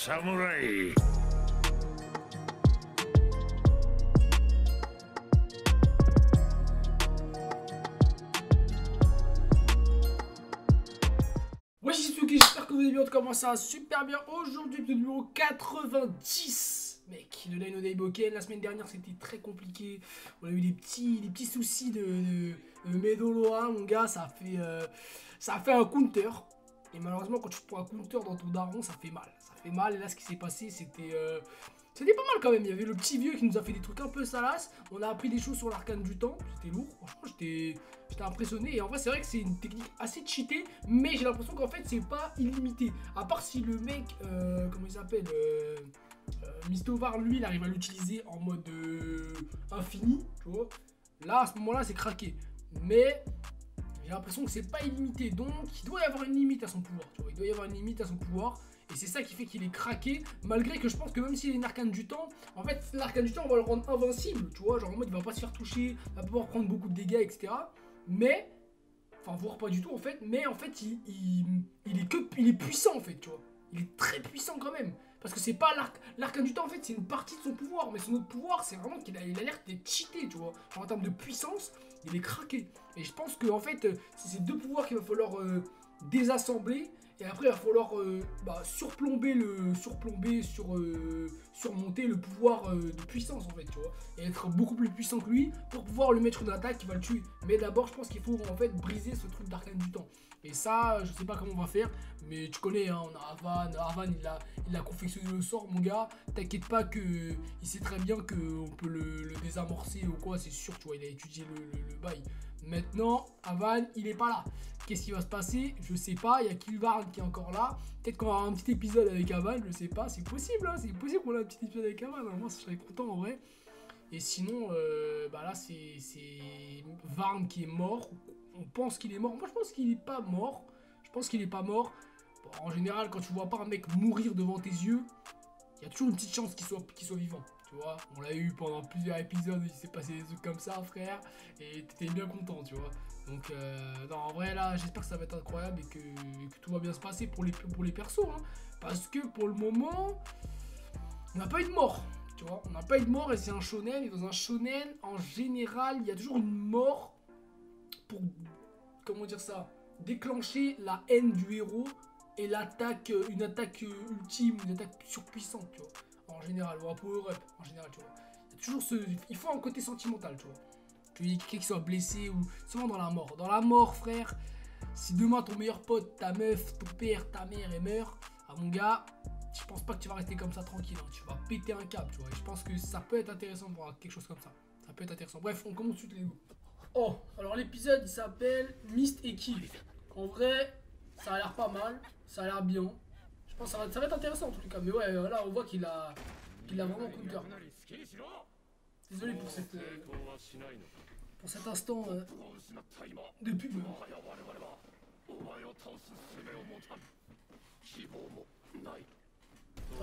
samouraï. Wesh, j'espère que vous allez bien. En tout cas, moi ça va super bien. Aujourd'hui, épisode numéro 90. Mec, de Line of Daiboken. La semaine dernière, c'était très compliqué. On a eu des petits soucis de Medoloa, mon gars. Ça a fait un counter. Et malheureusement, quand tu te prends un counter dans ton daron, ça fait mal. Ça fait mal. Et là, ce qui s'est passé, c'était pas mal quand même. Il y avait le petit vieux qui nous a fait des trucs un peu salaces. On a appris des choses sur l'arcane du temps. C'était lourd. Franchement, j'étais impressionné. Et en vrai, c'est vrai que c'est une technique assez cheatée. Mais j'ai l'impression qu'en fait, c'est pas illimité. À part si le mec, comment il s'appelle Mistovar, lui, il arrive à l'utiliser en mode infini. Tu vois. Là, à ce moment-là, c'est craqué. Mais j'ai l'impression que c'est pas illimité. Donc, il doit y avoir une limite à son pouvoir. Tu vois. Il doit y avoir une limite à son pouvoir. Et c'est ça qui fait qu'il est craqué, malgré que je pense que même s'il est une arcane du temps, en fait l'arcane du temps on va le rendre invincible, tu vois, genre en mode il va pas se faire toucher, il va pouvoir prendre beaucoup de dégâts, etc. Mais, enfin voire pas du tout en fait, mais en fait il est puissant en fait, tu vois. Il est très puissant quand même. Parce que c'est pas l'arcane du temps en fait, c'est une partie de son pouvoir, mais son autre pouvoir c'est vraiment qu'il a l'air d'être cheaté, tu vois. Genre en termes de puissance, il est craqué. Et je pense que en fait, c'est ces deux pouvoirs qu'il va falloir désassembler. Et après, il va falloir surmonter le pouvoir de puissance en fait, tu vois. Et être beaucoup plus puissant que lui pour pouvoir lui mettre une attaque qui va le tuer. Mais d'abord, je pense qu'il faut en fait briser ce truc d'arcane du temps. Et ça, je sais pas comment on va faire, mais tu connais, hein, on a Avan. Avan, il a confectionné le sort, mon gars. T'inquiète pas que il sait très bien qu'on peut le désamorcer ou quoi, c'est sûr, tu vois. Il a étudié le bail. Maintenant, Avan, il est pas là. Qu'est-ce qui va se passer? Je sais pas. Il y a Kilvarn qui est encore là. Peut-être qu'on aura un petit épisode avec Avan, je sais pas. C'est possible, hein. C'est possible qu'on ait un petit épisode avec Avan. Moi, je serais content en vrai. Et sinon, là, c'est Varn qui est mort. On pense qu'il est mort. Moi, je pense qu'il est pas mort. Je pense qu'il est pas mort. Bon, en général, quand tu vois pas un mec mourir devant tes yeux, il y a toujours une petite chance qu'il soit vivant. Tu vois, on l'a eu pendant plusieurs épisodes, il s'est passé des trucs comme ça, frère, et t'étais bien content, tu vois. Donc, non, en vrai, là, j'espère que ça va être incroyable et que tout va bien se passer pour les persos, hein. Parce que pour le moment, on n'a pas eu de mort, tu vois. On n'a pas eu de mort et c'est un shonen, et dans un shonen, en général, il y a toujours une mort pour, comment dire ça, déclencher la haine du héros et l'attaque, une attaque ultime, une attaque surpuissante, tu vois. En général, ou un power-up, en général, tu vois. Il y a toujours il faut un côté sentimental, tu vois. Que quelqu'un qui soit blessé ou souvent dans la mort. Dans la mort, frère, si demain ton meilleur pote, ta meuf, ton père, ta mère, elle meurt, mon gars, je pense pas que tu vas rester comme ça tranquille, hein. Tu vas péter un câble, tu vois. Et je pense que ça peut être intéressant de voir quelque chose comme ça. Ça peut être intéressant. Bref, on commence tout de suite, les gars. Oh, alors l'épisode, il s'appelle Mist et Kill. En vrai, ça a l'air pas mal, ça a l'air bien. Je pense que ça va être intéressant en tout cas. Mais ouais, là on voit qu'il a vraiment counter. Désolé pour cet instant de pub.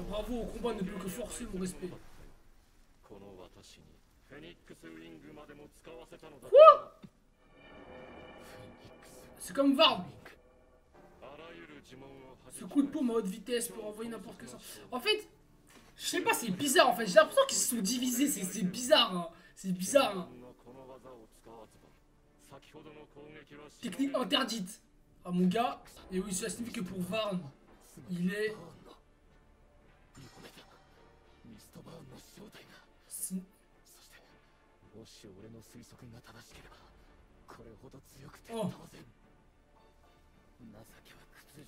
Bravo, au combat ne peut que forcer mon respect. Quoi? C'est comme Varn. Ce coup de paume à haute vitesse pour envoyer n'importe que ça. En fait, je sais pas, c'est bizarre en fait. J'ai l'impression qu'ils se sont divisés. C'est bizarre, hein. C'est bizarre, hein. Technique interdite. Ah mon gars. Et oui, cela signifie que pour Varn, il est... Oh.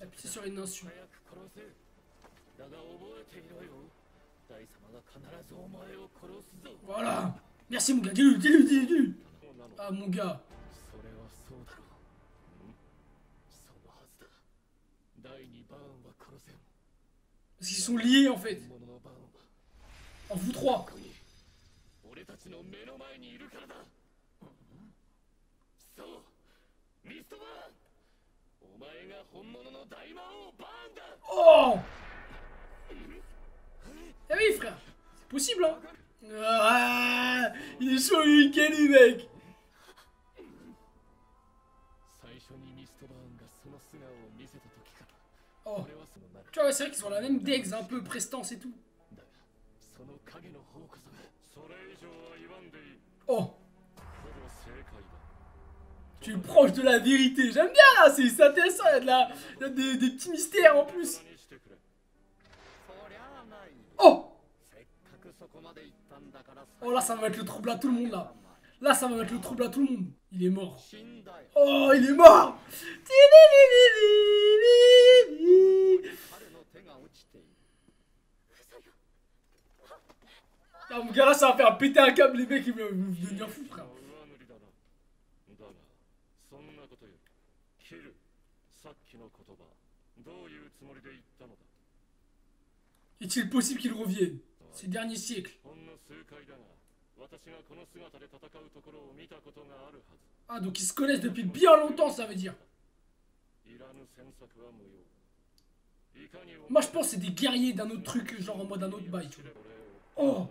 Appuyer sur une insu. Voilà. Merci mon gars, dis-le. Ah mon gars. Parce qu'ils sont liés en fait. En vous trois. Oh. Eh oui frère. C'est possible hein. Ah, il est chaud lui, Kenny mec. Oh. Tu vois, c'est vrai qu'ils ont la même dex, un peu prestance et tout. Oh. Tu es proche de la vérité. J'aime bien là, c'est intéressant, il y a des petits mystères en plus. Oh. Oh là, ça va mettre le trouble à tout le monde là. Là, ça va mettre le trouble à tout le monde. Il est mort. Oh, il est mort. Ah, mon gars, là, ça va faire péter un câble, les mecs, ils vont devenir fous, frère. Est-il possible qu'il revienne ces derniers siècles? Ah, donc ils se connaissent depuis bien longtemps, ça veut dire. Moi, je pense que c'est des guerriers d'un autre truc, genre en mode un autre bail, tu vois. Oh.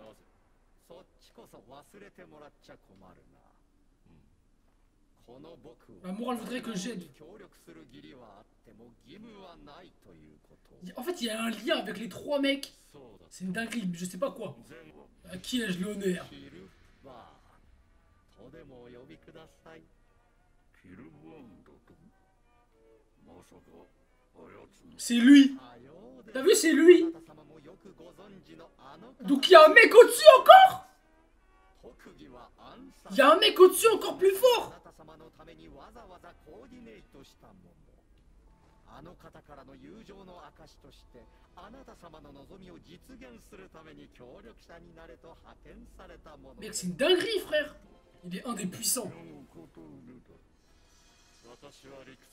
La morale voudrait que j'aide. En fait, il y a un lien avec les trois mecs. C'est une dinguerie, mais je sais pas quoi. À qui ai-je l'honneur? C'est lui. T'as vu, c'est lui. Donc il y a un mec au-dessus encore. Il y a un mec au-dessus encore plus fort. Mec, c'est une dinguerie, frère. Il est un des puissants.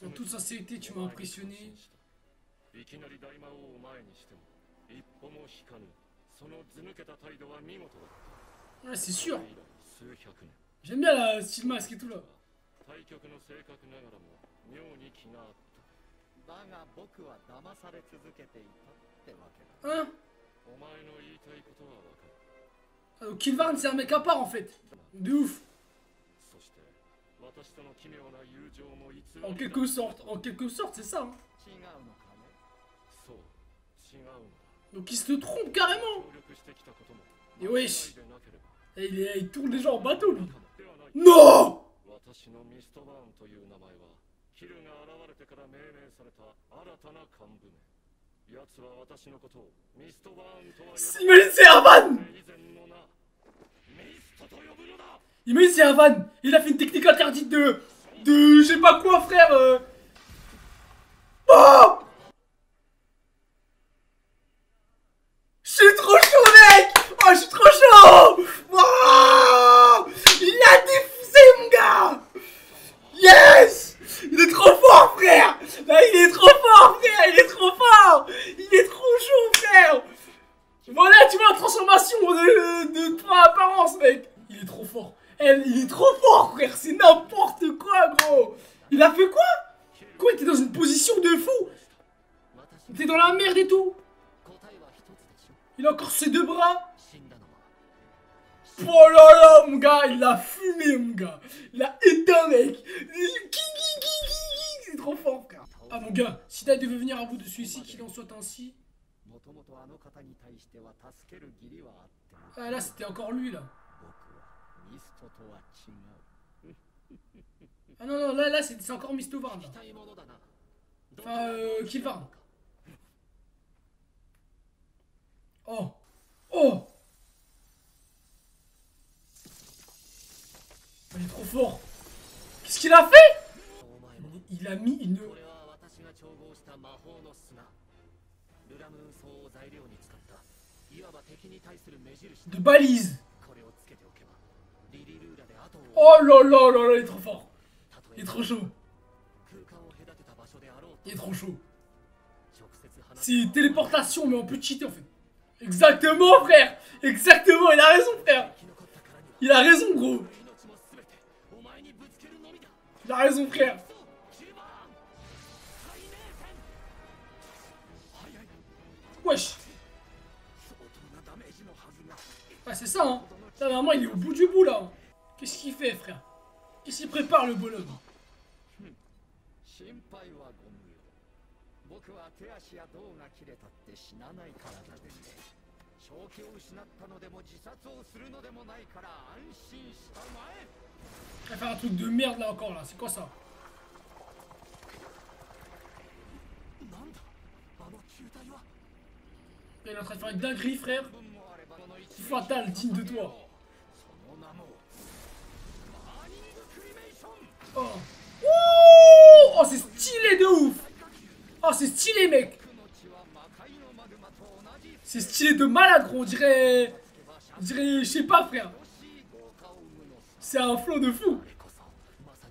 En toute sincérité, tu m'as impressionné. Ouais, c'est sûr. J'aime bien la style masque et tout là. Hein? Ah, donc Kilvarn c'est un mec à part en fait. De ouf. En quelque sorte, c'est ça. Hein. Donc il se trompe carrément. Et wesh. Et il tourne déjà en bateau lui. Non! Imagine c'est Havan! Imagine c'est Havan! Il a fait une technique interdite de je sais pas quoi frère Oh! Je suis trop chaud mec! Oh je suis trop chaud! Oh! Il l'a défoncé mon gars! Yes! Il est trop fort frère! Là il est trop fort frère! Il est trop fort! Il est trop chaud frère! Voilà tu vois la transformation de ton apparence mec! Il est trop fort! Il est trop fort frère! C'est n'importe quoi gros! Il a fait quoi? Quoi il était dans une position de fou! Il était dans la merde et tout! Il a encore ses deux bras! Oh là là mon gars! Il l'a fumé mon gars! Il a éteint mec! C'est trop fort frère! Ah mon gars, si Dai devait venir à bout de celui-ci, qu'il en soit ainsi. Ah là c'était encore lui là. Ah non non là c'est encore Mistovarn là. Enfin Kilvarn. Oh. Oh. Il est trop fort. Qu'est-ce qu'il a fait? Il a mis une... de balise. Oh là là là là, il est trop fort. Il est trop chaud. Il est trop chaud. C'est téléportation mais on peut cheater en fait. Exactement frère. Exactement, il a raison frère. Il a raison gros. Il a raison frère. Wesh. Ah c'est ça hein. Là normalement il est au bout du bout là. Qu'est-ce qu'il fait frère? Qu'est-ce qu'il prépare le bonhomme? Elle fait un truc de merde là encore là, c'est quoi ça? Elle est en train de faire une dinguerie frère. Fatal, digne de toi. Oh, oh c'est stylé de ouf. Oh c'est stylé mec. C'est stylé de malade gros, on dirait, je sais pas frère. C'est un flow de fou.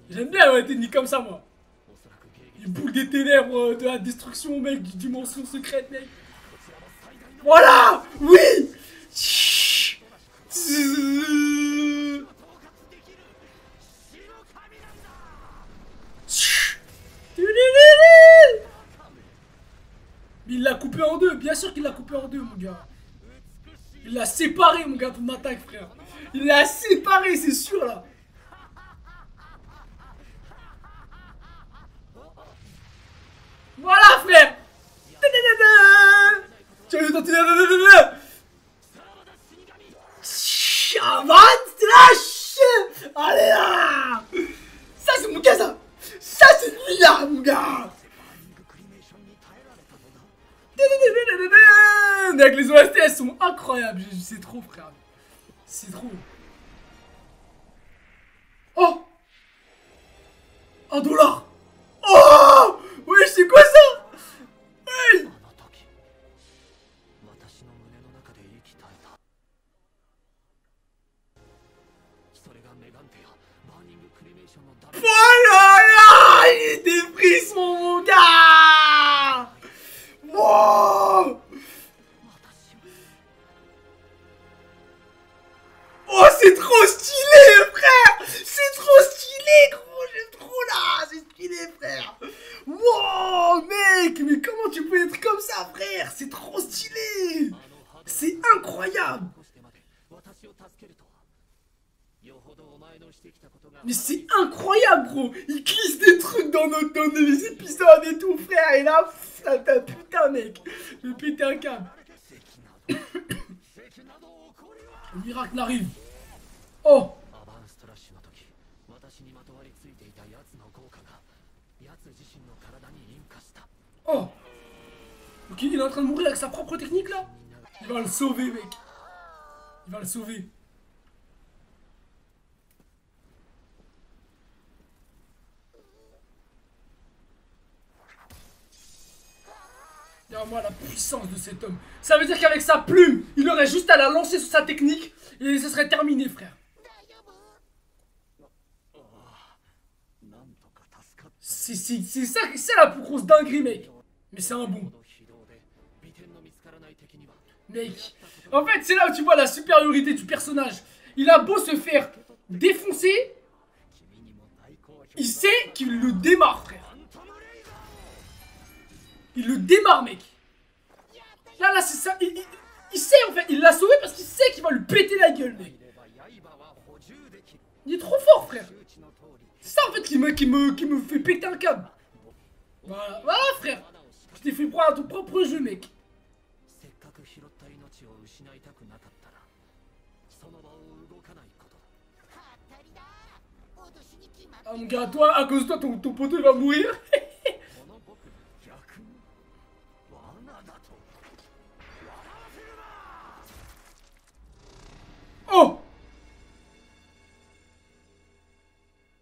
J'aime bien ouais, technique comme ça moi. Une boule des ténèbres de la destruction mec, du dimension secrète mec. Voilà. Oui. Il l'a coupé en deux, bien sûr qu'il l'a coupé en deux mon gars. Il l'a séparé mon gars, ton attaque frère. Il l'a séparé c'est sûr là. Voilà frère. Tu as vu ton avance slash. Allez là. Ça c'est mon gars ça. Ça c'est lui là mon gars. Avec les OST elles sont incroyables. C'est trop frère. C'est trop. Oh, $1. Oh oui c'est quoi ça? Hey. Voilà, il était frisson mon gars. Wow. Oh c'est trop stylé frère. C'est trop stylé gros. J'aime trop là. C'est stylé frère. Wow mec. Mais comment tu peux être comme ça frère? C'est trop stylé. C'est incroyable. Mais c'est incroyable gros. Il glisse des trucs dans les épisodes et tout frère. Et là putain mec. Je vais péter un câble. Le miracle arrive. Oh. Oh. Ok, il est en train de mourir avec sa propre technique là. Il va le sauver mec. Il va le sauver. Regarde-moi la puissance de cet homme. Ça veut dire qu'avec sa plume, il aurait juste à la lancer sur sa technique et ce serait terminé frère. C'est ça, c'est la plus grosse dinguerie mec. Mais c'est un bon. Mec, en fait c'est là où tu vois la supériorité du personnage. Il a beau se faire défoncer, il sait qu'il le démarre frère. Il le démarre mec. Là c'est ça. Il sait en fait. Il l'a sauvé parce qu'il sait qu'il va lui péter la gueule mec. Il est trop fort frère. C'est ça en fait qui me fait péter un câble. Voilà, voilà frère. Tu t'es fait prendre à ton propre jeu mec. Ah mon gars, toi, à cause de toi, ton poteau il va mourir. Oh!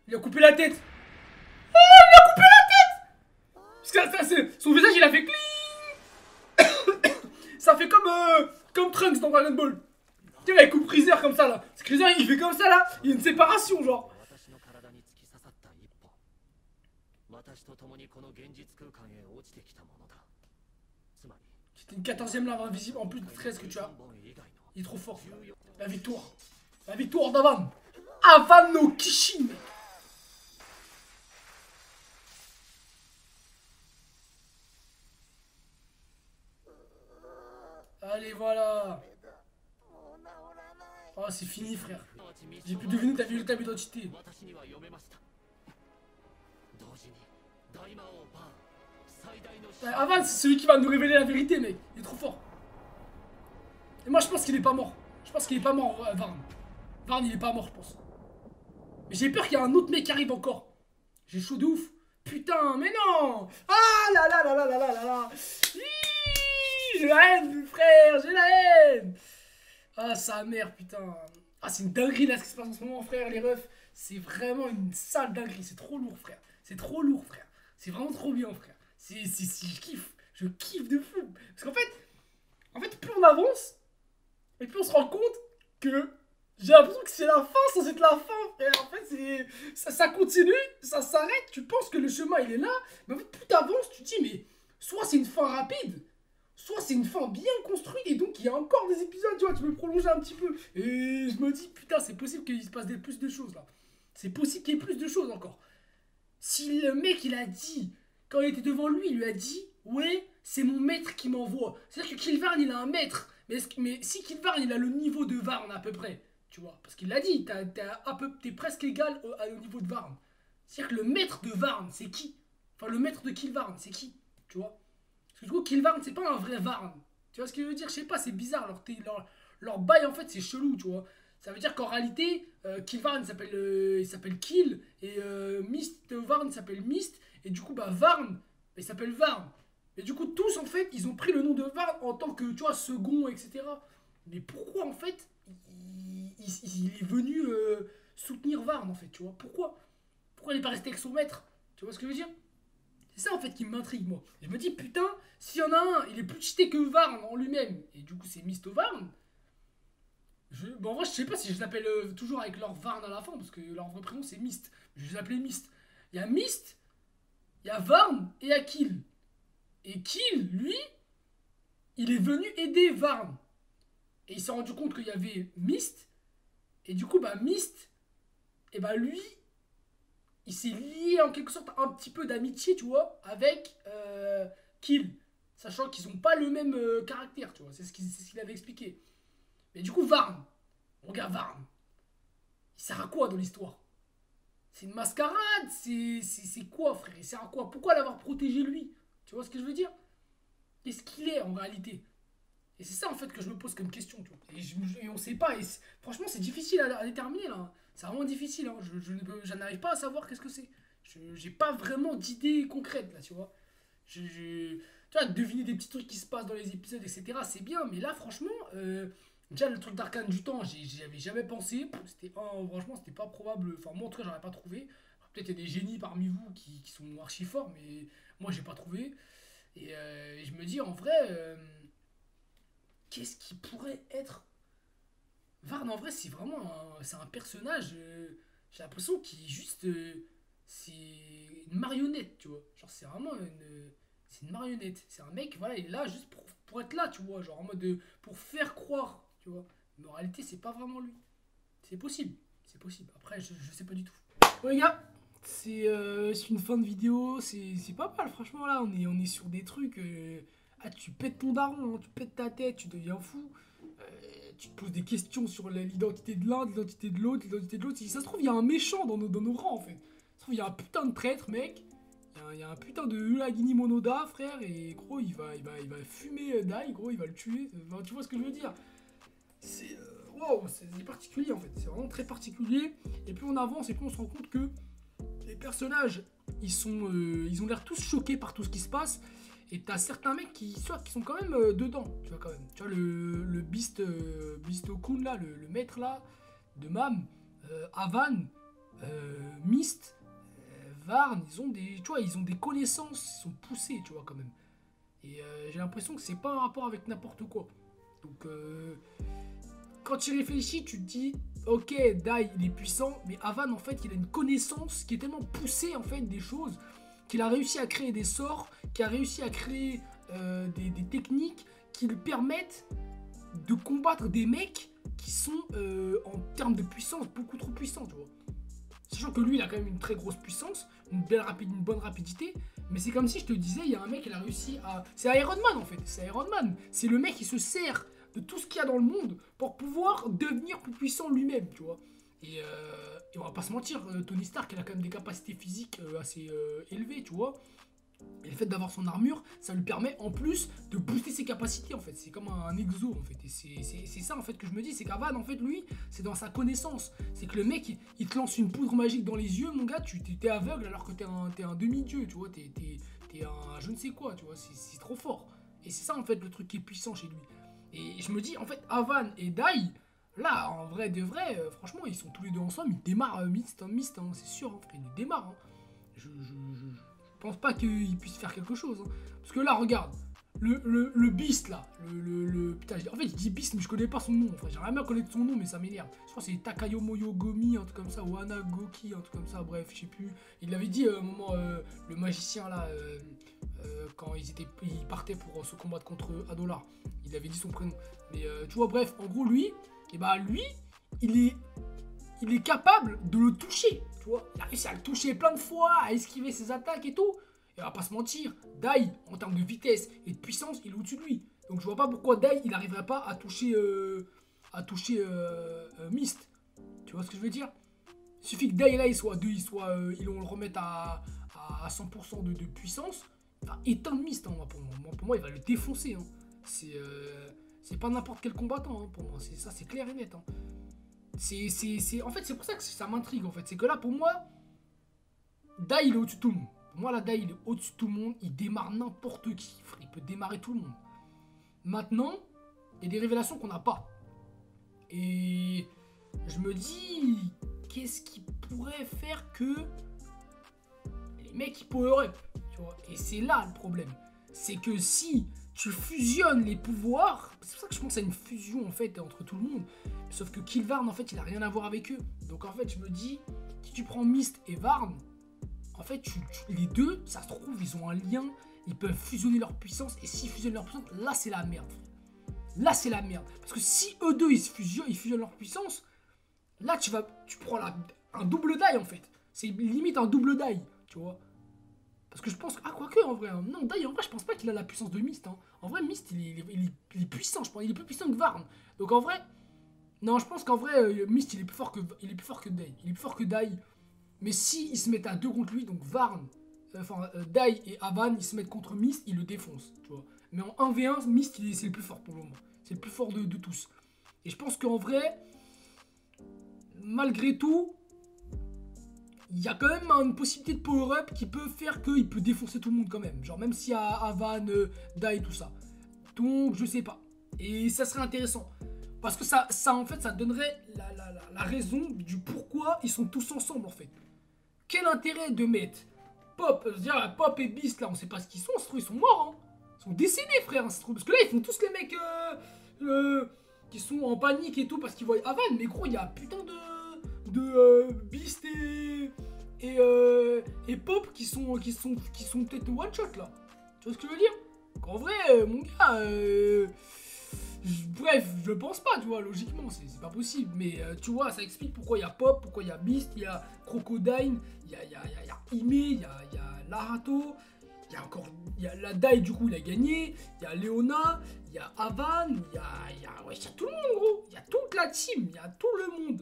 Il a coupé la tête. Oh, il a coupé la tête. Parce que ça, son visage, il a fait cling. Ça fait comme Trunks dans Dragon Ball. Tu vois, il coupe Freezer comme ça là. Parce que Freezer, il fait comme ça là. Il y a une séparation genre. C'était une 14e lave invisible en plus de 13 que tu as. Il est trop fort. La victoire. La victoire d'Avan. Avan no Kishin. Allez, voilà. Oh, c'est fini, frère. J'ai pu deviner ta véritable identité. Avan, c'est celui qui va nous révéler la vérité, mec. Il est trop fort. Et moi, je pense qu'il est pas mort. Je pense qu'il est pas mort, Varn. Varn, il est pas mort, je pense. Mais j'ai peur qu'il y ait un autre mec qui arrive encore. J'ai chaud de ouf. Putain, mais non. Ah là là là là là là là là. J'ai la haine, frère, j'ai la haine. Ah, sa mère, putain. Ah, c'est une dinguerie, là, ce qui se passe en ce moment, frère, les refs. C'est vraiment une sale dinguerie. C'est trop lourd, frère. C'est trop lourd, frère. C'est vraiment trop bien, frère. Je kiffe. Je kiffe de fou. Parce qu'en fait, plus on avance, et plus on se rend compte que j'ai l'impression que c'est la fin sans être la fin, frère. En fait, ça continue, ça s'arrête. Tu penses que le chemin, il est là. Mais en fait, plus t'avances, tu te dis, mais soit c'est une fin rapide, soit c'est une fin bien construite, et donc il y a encore des épisodes, tu vois, tu peux prolonger un petit peu. Et je me dis, putain, c'est possible qu'il se passe plus de choses, là. C'est possible qu'il y ait plus de choses encore. Si le mec, il a dit, quand il était devant lui, il lui a dit, ouais, c'est mon maître qui m'envoie. C'est-à-dire que Kilvarn, il a un maître. Mais si Kilvarn, il a le niveau de Varn à peu près, tu vois, parce qu'il l'a dit, t'es presque égal au niveau de Varn. C'est-à-dire que le maître de Varn, c'est qui? Enfin, le maître de Kilvarn, c'est qui? Tu vois? Parce que du coup, Kilvarn, c'est pas un vrai Varn. Tu vois ce que je veux dire? Je sais pas, c'est bizarre. Leur bail, en fait, c'est chelou, tu vois. Ça veut dire qu'en réalité, Kilvarn il s'appelle Kill, et Mist Varn s'appelle Mist, et du coup, bah, Varn, il s'appelle Varn. Et du coup, tous, en fait, ils ont pris le nom de Varn en tant que, tu vois, second, etc. Mais pourquoi, en fait, il est venu soutenir Varn, en fait, tu vois? Pourquoi il n'est pas resté avec son maître? Tu vois ce que je veux dire? C'est ça, en fait, qui m'intrigue, moi. Je me dis, putain, s'il y en a un, il est plus cheaté que Varn en lui-même, et du coup, c'est Mist Varn. En vrai, je sais pas si je l'appelle toujours avec leur Varn à la fin, parce que leur vrai prénom, c'est Mist. Je les appelais Mist. Il y a Mist, il y a Varn, et il y a Kill. Et Kill, lui, il est venu aider Varn. Et il s'est rendu compte qu'il y avait Mist. Et du coup, bah, Mist, et bah, lui, il s'est lié en quelque sorte un petit peu d'amitié, tu vois, avec Kill. Sachant qu'ils n'ont pas le même caractère, tu vois. C'est ce qu'il avait expliqué. Mais du coup, Varn, regarde Varn. Il sert à quoi dans l'histoire? C'est une mascarade? C'est quoi, frère? Il sert à quoi? Pourquoi l'avoir protégé lui? Tu vois ce que je veux dire? Qu'est-ce qu'il est en réalité? Et c'est ça en fait que je me pose comme question, tu vois. Et on sait pas. Franchement, c'est difficile à déterminer là. C'est vraiment difficile. Hein. Je n'arrive pas à savoir qu'est-ce que c'est. J'ai pas vraiment d'idée concrète là, tu vois. Tu vois, deviner des petits trucs qui se passent dans les épisodes, etc. C'est bien, mais là, franchement, déjà le truc d'Arcane du temps, j'y avais jamais pensé. Franchement, c'était pas probable. Enfin, moi en tout cas, j'aurais pas trouvé. Peut-être il y a des génies parmi vous qui sont archi forts, mais moi, j'ai pas trouvé. Et je me dis en vrai. Qu'est-ce qui pourrait être Varn en vrai c'est vraiment c'est un personnage j'ai l'impression qu'il est juste c'est une marionnette tu vois genre c'est une marionnette c'est un mec voilà il est là juste pour être là tu vois genre en mode pour faire croire tu vois mais en réalité c'est pas vraiment lui c'est possible après je sais pas du tout bon les gars c'est une fin de vidéo c'est pas mal franchement là on est sur des trucs ah, tu pètes ton daron, hein, tu pètes ta tête, tu deviens fou. Tu te poses des questions sur l'identité de l'un, l'identité de l'autre, l'identité de l'autre. Si ça se trouve, il y a un méchant dans nos rangs, en fait. Ça se trouve, il y a un putain de traître, mec. Il y a un putain de Ulagini Monoda, frère. Et gros, il va fumer Dai, gros, il va le tuer. Enfin, tu vois ce que je veux dire? C'est wow, c'est particulier, en fait. C'est vraiment très particulier. Et plus on avance, et plus on se rend compte que les personnages, ils ont l'air tous choqués par tout ce qui se passe. Et t'as certains mecs qui sont quand même dedans, tu vois quand même. Tu vois le Beast-kun là, le maître là, de Mam, Avan, Mist, Varn, ils ont des connaissances, ils sont poussés, tu vois quand même. Et j'ai l'impression que c'est pas un rapport avec n'importe quoi. Donc quand tu réfléchis, tu te dis, ok, Dai il est puissant, mais Avan en fait il a une connaissance qui est tellement poussée en fait des choses qu'il a réussi à créer des sorts, qu'il a réussi à créer des techniques qui lui permettent de combattre des mecs qui sont en termes de puissance beaucoup trop puissants, tu vois. Sachant que lui, il a quand même une très grosse puissance, une bonne rapidité, mais c'est comme si je te disais, il y a un mec qui a réussi à... C'est Iron Man en fait, c'est Iron Man. C'est le mec qui se sert de tout ce qu'il y a dans le monde pour pouvoir devenir plus puissant lui-même, tu vois. Et on va pas se mentir, Tony Stark, il a quand même des capacités physiques assez élevées, tu vois. Et le fait d'avoir son armure, ça lui permet en plus de booster ses capacités en fait. C'est comme un exo en fait. Et c'est ça en fait que je me dis, c'est qu'Avan en fait lui, c'est dans sa connaissance. C'est que le mec, il te lance une poudre magique dans les yeux, mon gars, tu t'es aveugle alors que t'es un demi-dieu, tu vois. T'es un je ne sais quoi, tu vois. C'est trop fort. Et c'est ça en fait le truc qui est puissant chez lui. Et je me dis, en fait, Avan et Dai, là, en vrai de vrai, franchement, ils sont tous les deux ensemble, ils démarrent mist, hein, c'est sûr, hein, frère, ils démarrent. Hein. Je pense pas qu'ils puissent faire quelque chose. Hein. Parce que là, regarde, le Beast là, putain, en fait, je dis Beast, mais je connais pas son nom. Enfin, j'aimerais bien connaître son nom, mais ça m'énerve. Je crois que c'est Takayomo Yogomi, un truc comme ça, ou Anagoki, un truc comme ça, bref, je sais plus. Il l'avait dit à un moment, le magicien là, quand ils partaient pour se combattre contre Adolar. Il avait dit son prénom. Mais tu vois, bref, en gros, lui, et bah lui, il est capable de le toucher. Tu vois, il a réussi à le toucher plein de fois, à esquiver ses attaques et tout. Et on va pas se mentir, Dai, en termes de vitesse et de puissance, il est au-dessus de lui. Donc je vois pas pourquoi Dai, il n'arriverait pas à toucher, Mist. Tu vois ce que je veux dire? Il suffit que Dai là, ils le remettent à 100% de puissance. Il va éteindre Mist, hein, pour moi, il va le défoncer. Hein. C'est pas n'importe quel combattant, hein, pour moi. Ça, c'est clair et net. Hein. En fait, c'est pour ça que ça m'intrigue, en fait. C'est que là, pour moi, Dai, il est au-dessus de tout le monde. Pour moi, là, Dai, il est au-dessus de tout le monde. Il démarre n'importe qui. Il peut démarrer tout le monde. Maintenant, il y a des révélations qu'on n'a pas. Et je me dis, qu'est-ce qui pourrait faire que les mecs, ils power up, tu vois. Et c'est là le problème. C'est que si tu fusionnes les pouvoirs, c'est pour ça que je pense à une fusion, en fait, entre tout le monde. Sauf que Kill Varn, en fait, il a rien à voir avec eux. Donc, en fait, je me dis, si tu prends Mist et Varn, en fait, les deux, ça se trouve, ils ont un lien, ils peuvent fusionner leur puissance, et s'ils fusionnent leur puissance, là, c'est la merde. Là, c'est la merde. Parce que si eux deux, ils fusionnent leur puissance, là, tu prends un double die, en fait. C'est limite un double die, tu vois. Parce que je pense... Ah, quoique, en vrai. Hein. Non, die, en vrai, je pense pas qu'il a la puissance de Mist. Hein. En vrai, Mist, il est puissant, je pense. Il est plus puissant que Varn. Donc, en vrai... Non, je pense qu'en vrai, Mist, il est plus fort que Dai. Il est plus fort que Dai. Mais si ils se mettent à deux contre lui, donc Varn, Dai et Avan, ils se mettent contre Mist, ils le défoncent, tu vois. Mais en 1v1, Mist, c'est le plus fort pour le moment. C'est le plus fort de tous. Et je pense qu'en vrai, malgré tout, il y a quand même une possibilité de power-up qui peut faire qu'il peut défoncer tout le monde quand même. Genre même s'il y a Avan, Dai, tout ça. Donc, je sais pas. Et ça serait intéressant. Parce que ça en fait, ça donnerait la raison du pourquoi ils sont tous ensemble, en fait. Quel intérêt de mettre Pop, je veux dire, Pop et Beast, là, on sait pas ce qu'ils sont, ça se trouve, ils sont morts, hein. Ils sont décédés, frère, hein, ça se trouve. Parce que là, ils font tous les mecs qui sont en panique et tout parce qu'ils voient Avan. Mais gros, il y a putain de Beast et Pop qui sont peut-être one shot, là. Tu vois ce que je veux dire? En vrai, mon gars, bref, je pense pas, tu vois, logiquement, c'est pas possible. Mais tu vois, ça explique pourquoi il y a Pop, pourquoi il y a Beast, il y a Crocodile, il y a Ime, il y a Larato, il y a la Dai, du coup, il a gagné, il y a Leona, il y a Avan, il y a tout le monde, gros. Il y a toute la team, il y a tout le monde.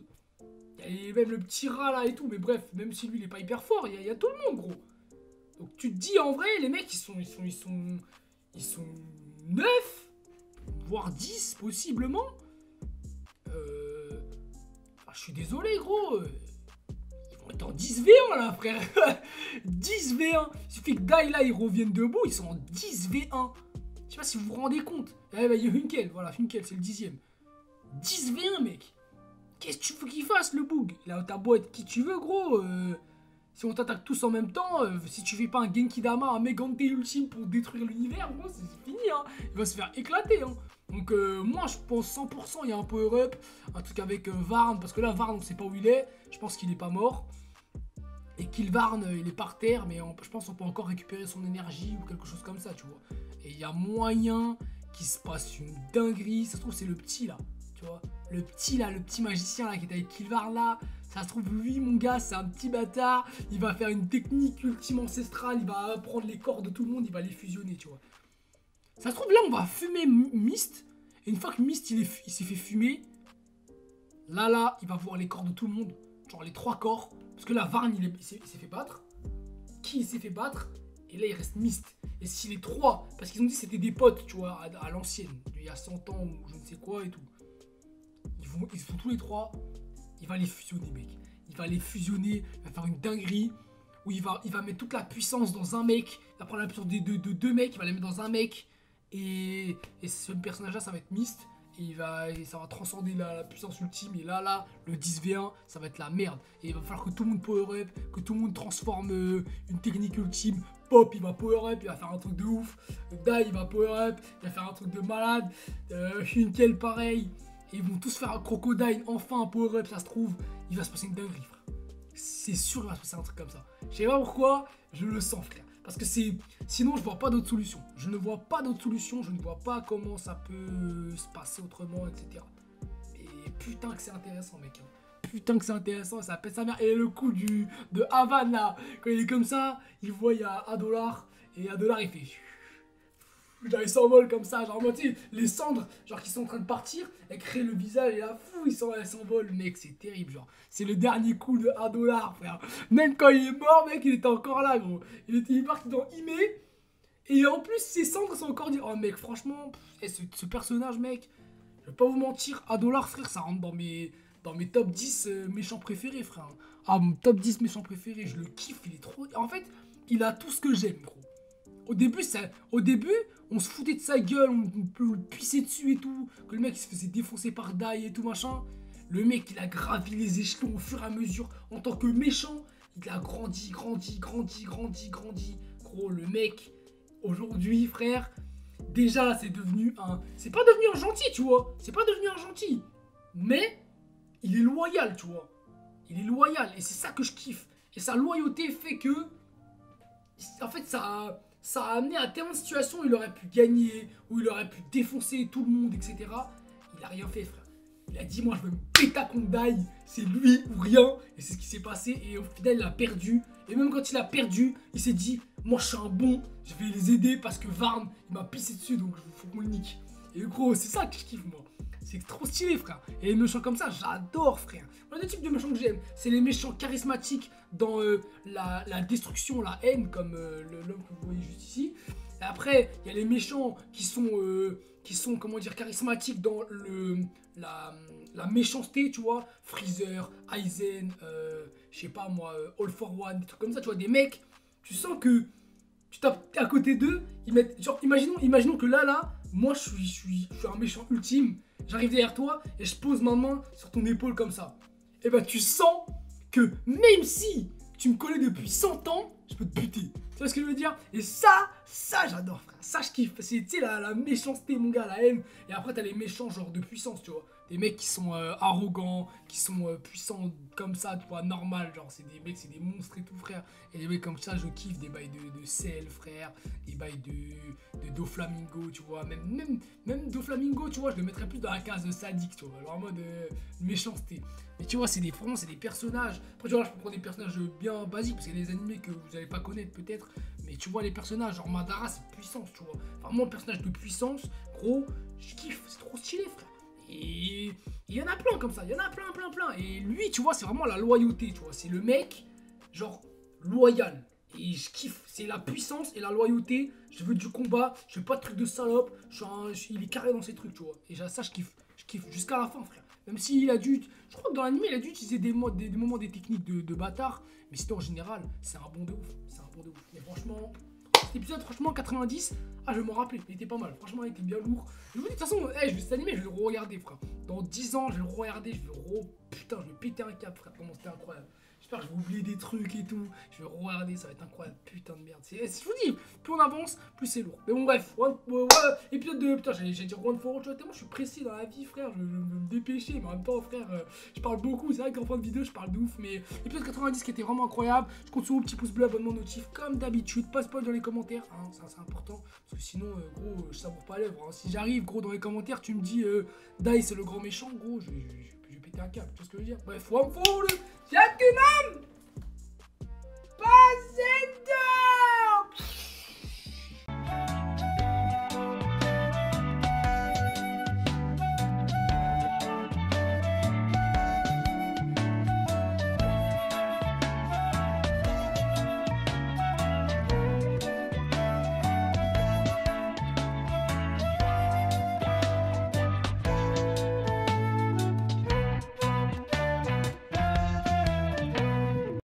Il y a même le petit rat là et tout, mais bref, même si lui il est pas hyper fort, il y a tout le monde, gros. Donc tu te dis en vrai, les mecs ils sont 9 voire 10 possiblement. Je suis désolé, gros. Ils vont être en 10v1 là, frère. 10v1. Il suffit que Dai là, ils reviennent debout. Ils sont en 10v1. Je sais pas si vous vous rendez compte. Eh ben, il y a Hunkel. Voilà, Hunkel, c'est le 10ème. 10v1, mec. Qu'est-ce que tu veux qu'il fasse, le boug? Là, t'as beau être qui tu veux, gros. Si on t'attaque tous en même temps, si tu fais pas un Genki Dama, un Megante ultime pour détruire l'univers, gros, c'est fini, hein. Il va se faire éclater, hein. Donc moi je pense 100% il y a un power-up, un truc avec Varn, parce que là Varn on sait pas où il est, je pense qu'il est pas mort. Et Kill Varn il est par terre, mais je pense qu'on peut encore récupérer son énergie ou quelque chose comme ça, tu vois. Et il y a moyen qu'il se passe une dinguerie, ça se trouve c'est le petit là, tu vois. Le petit magicien là qui est avec Kill Varn là, ça se trouve lui mon gars c'est un petit bâtard, il va faire une technique ultime ancestrale, il va prendre les corps de tout le monde, il va les fusionner, tu vois. Ça se trouve là on va fumer Mist. Et une fois que Mist il s'est fait fumer, là il va voir les corps de tout le monde. Genre les 3 corps. Parce que là Varn il s'est fait battre. Qui s'est fait battre? Et là, il reste Mist. Et si les trois, parce qu'ils ont dit que c'était des potes, tu vois, à l'ancienne, il y a 100 ans ou je ne sais quoi et tout. Ils font tous les trois, il va les fusionner, mec. Il va les fusionner, il va faire une dinguerie, où il va mettre toute la puissance dans un mec, il va prendre la puissance de deux mecs, il va la mettre dans un mec, et ce personnage-là, ça va être Mist. Et ça va transcender la puissance ultime. Et là, le 10v1, ça va être la merde. Et il va falloir que tout le monde power up, que tout le monde transforme une technique ultime. Pop, il va power up, il va faire un truc de ouf. Dai, il va power up, il va faire un truc de malade. Hunkel, pareil. Et ils vont tous faire un crocodile, enfin un power up, ça se trouve. Il va se passer une dinguerie, frère. C'est sûr qu'il va se passer un truc comme ça. Je sais pas pourquoi, je le sens, frère. Parce que sinon, je vois pas d'autre solution. Je ne vois pas d'autre solution. Je ne vois pas comment ça peut se passer autrement, etc. Et putain que c'est intéressant, mec. Putain que c'est intéressant. Ça pète sa mère. Et le coup de Havan, là, quand il est comme ça, il voit, il y a $. Et $, il fait... Genre, il s'envole comme ça. Genre, tu sais, les cendres, genre, qui sont en train de partir, elles créent le visage. Et là, fou, elles s'envolent. Mec, c'est terrible, genre. C'est le dernier coup de $, frère. Même quand il est mort, mec, il était encore là, gros. Il est parti dans Ime. Et en plus, ses cendres sont encore dit. Oh, mec, franchement, ce personnage, mec, je vais pas vous mentir, $, frère, ça rentre dans mes top 10 méchants préférés, frère. Ah, mon top 10 méchants préférés, je le kiffe, il est trop... En fait, il a tout ce que j'aime, gros. Au début, on se foutait de sa gueule, on le pissait dessus et tout. Que le mec, il se faisait défoncer par Dai et tout, machin. Le mec, il a gravi les échelons au fur et à mesure. En tant que méchant, il a grandi. Gros, le mec, aujourd'hui, frère, déjà, c'est devenu un... C'est pas devenu un gentil, tu vois. C'est pas devenu un gentil. Mais, il est loyal, tu vois. Il est loyal. Et c'est ça que je kiffe. Et sa loyauté fait que... En fait, ça a amené à tellement de situations où il aurait pu gagner, où il aurait pu défoncer tout le monde, etc. Il a rien fait, frère. Il a dit, moi, je veux me péter contre Dai. C'est lui ou rien. Et c'est ce qui s'est passé. Et au final, il a perdu. Et même quand il a perdu, il s'est dit, moi, je suis un bon. Je vais les aider parce que Varn, il m'a pissé dessus. Donc, il faut qu'on le nique. Et gros, c'est ça que je kiffe, moi. C'est trop stylé, frère. Et les méchants comme ça, j'adore, frère. Moi, le type de méchants que j'aime, c'est les méchants charismatiques dans la destruction, la haine, comme l'homme que vous voyez juste ici. Et après, il y a les méchants qui sont comment dire, charismatiques dans la méchanceté, tu vois. Freezer, Aizen, je sais pas moi, All for One, des trucs comme ça, tu vois. Des mecs, tu sens que tu tapes à côté d'eux, ils mettent, genre, imaginons que là, moi, je suis un méchant ultime. J'arrive derrière toi et je pose ma main sur ton épaule comme ça. Et bah tu sens que même si tu me connais depuis 100 ans, je peux te buter. Tu vois ce que je veux dire? Et ça j'adore, frère. Ça je kiffe. C'est, tu sais, la méchanceté, mon gars, la haine. Et après t'as les méchants genre de puissance, tu vois. Des mecs qui sont arrogants, qui sont puissants comme ça, tu vois, normal. Genre c'est des mecs, c'est des monstres et tout, frère. Et des mecs comme ça, je kiffe. Des bails de sel, frère. Des bails de Doflamingo, tu vois. Même Doflamingo, tu vois, je le mettrais plus dans la case sadique, tu vois. Genre en mode méchanceté. Mais tu vois, c'est des personnages. Après, tu vois, là, je peux prendre des personnages bien basiques, parce qu'il y a des animés que vous n'allez pas connaître peut-être. Mais tu vois, les personnages, genre Madara, c'est puissance, tu vois. Enfin, moi, personnage de puissance, gros, je kiffe, c'est trop stylé, frère. Et il y en a plein comme ça, il y en a plein. Et lui, tu vois, c'est vraiment la loyauté, tu vois. C'est le mec, genre, loyal. Et je kiffe, c'est la puissance et la loyauté. Je veux du combat, je veux pas de trucs de salope. Il est carré dans ses trucs, tu vois. Et ça, je kiffe. Je kiffe jusqu'à la fin, frère. Même s'il a dû... Je crois que dans l'anime, il a dû utiliser des moments, des techniques de bâtard. Mais sinon, en général, c'est un bon de ouf. C'est un bon de ouf. Mais franchement, cet épisode, franchement, 90, je vais m'en rappeler. Il était pas mal. Franchement, il était bien lourd. Je vous dis, de toute façon, cet animé, je vais le re-regarder, frère. Dans 10 ans, je vais le re-regarder. Putain, je vais péter un câble, frère. Comment c'était incroyable. J'espère que je vais oublier des trucs et tout. Je vais regarder, ça va être incroyable. Putain de merde. Je vous dis, plus on avance, plus c'est lourd. Mais bon, bref. Épisode 2. Putain, j'allais dire One for All. Tu vois, tellement je suis précis dans la vie, frère. Je veux me dépêcher. Mais en même temps, frère, je parle beaucoup. C'est vrai qu'en fin de vidéo, je parle de ouf. Mais épisode 90 qui était vraiment incroyable. Je compte sur vous, petit pouce bleu, abonnement, notif. Comme d'habitude. Pas spoil dans les commentaires. Hein, ça, c'est important. Parce que sinon, gros, je savoure pas l'œuvre. Hein. Si j'arrive, gros, dans les commentaires, tu me dis Dai, c'est le grand méchant. Gros, je vais péter un câble. Tu vois ce que je veux dire? Bref, One for All. Y'a que